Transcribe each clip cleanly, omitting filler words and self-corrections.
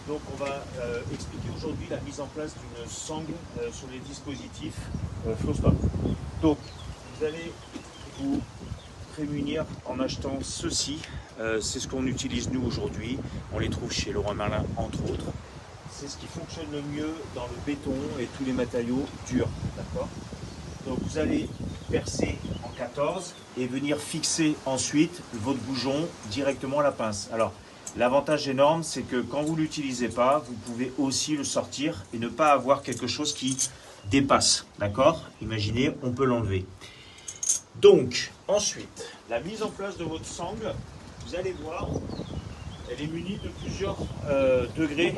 Donc on va expliquer aujourd'hui la mise en place d'une sangle sur les dispositifs Flowstop. Donc vous allez vous prémunir en achetant ceci. C'est ce qu'on utilise nous aujourd'hui. On les trouve chez Leroy Merlin entre autres. C'est ce qui fonctionne le mieux dans le béton et tous les matériaux durs. D'accord ? Donc vous allez percer en 14 et venir fixer ensuite votre bougeon directement à la pince. Alors l'avantage énorme, c'est que quand vous ne l'utilisez pas, vous pouvez aussi le sortir et ne pas avoir quelque chose qui dépasse. D'accord ? Imaginez, on peut l'enlever. Donc, ensuite, la mise en place de votre sangle, vous allez voir, elle est munie de plusieurs degrés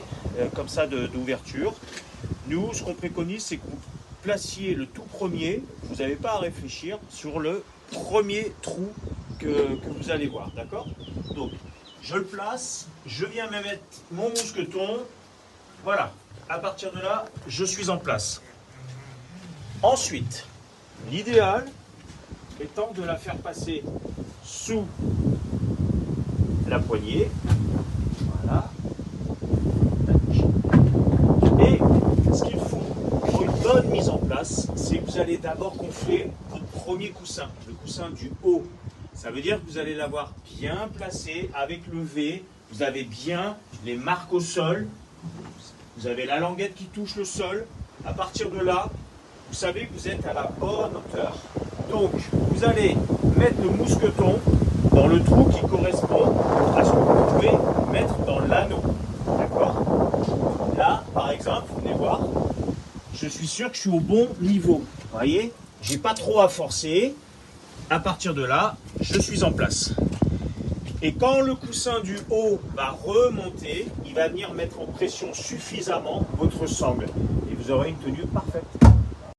comme ça d'ouverture. Nous, ce qu'on préconise, c'est que vous placiez le tout premier, vous n'avez pas à réfléchir, sur le premier trou que vous allez voir. D'accord ? Donc, je le place, je viens me mettre mon mousqueton. Voilà, à partir de là, je suis en place. Ensuite, l'idéal étant de la faire passer sous la poignée. Voilà. Et ce qu'il faut pour une bonne mise en place, c'est que vous allez d'abord gonfler votre premier coussin, le coussin du haut. Ça veut dire que vous allez l'avoir bien placé avec le V, vous avez bien les marques au sol, vous avez la languette qui touche le sol. À partir de là, vous savez que vous êtes à la bonne hauteur. Donc, vous allez mettre le mousqueton dans le trou qui correspond à ce que vous pouvez mettre dans l'anneau. D'accord ? Là, par exemple, vous venez voir, je suis sûr que je suis au bon niveau. Vous voyez ? J'ai pas trop à forcer. À partir de là, je suis en place. Et quand le coussin du haut va remonter, il va venir mettre en pression suffisamment votre sangle. Et vous aurez une tenue parfaite.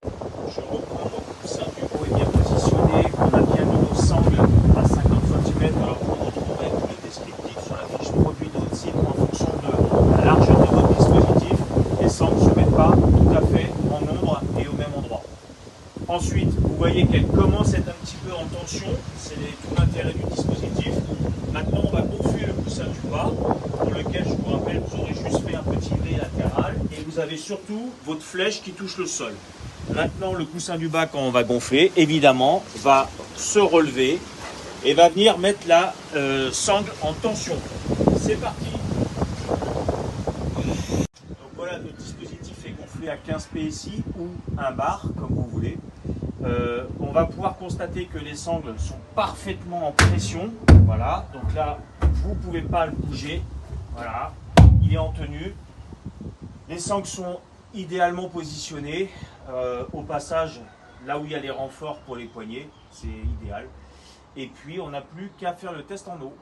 Je reprends, mon coussin du haut est bien positionné. On a bien mis nos sangles à 50 cm. Alors vous retrouverez tous les descriptifs sur la fiche produit de votre site en fonction de la largeur de votre dispositif. Les sangles ne se mettent pas tout à fait en ombre et au même endroit. Ensuite, vous voyez qu'elle commence à être un petit peu en tension, c'est tout l'intérêt du dispositif. Maintenant, on va gonfler le coussin du bas, pour lequel, je vous rappelle, vous aurez juste fait un petit V latéral, et vous avez surtout votre flèche qui touche le sol. Maintenant, le coussin du bas, quand on va gonfler, évidemment, va se relever, et va venir mettre la sangle en tension. C'est parti. Donc voilà, notre dispositif est gonflé à 15 PSI, ou 1 bar, comme vous voulez. On va pouvoir constater que les sangles sont parfaitement en pression. Voilà, donc là, vous ne pouvez pas le bouger. Voilà, il est en tenue. Les sangles sont idéalement positionnées. Au passage, là où il y a les renforts pour les poignets, c'est idéal. Et puis, on n'a plus qu'à faire le test en eau.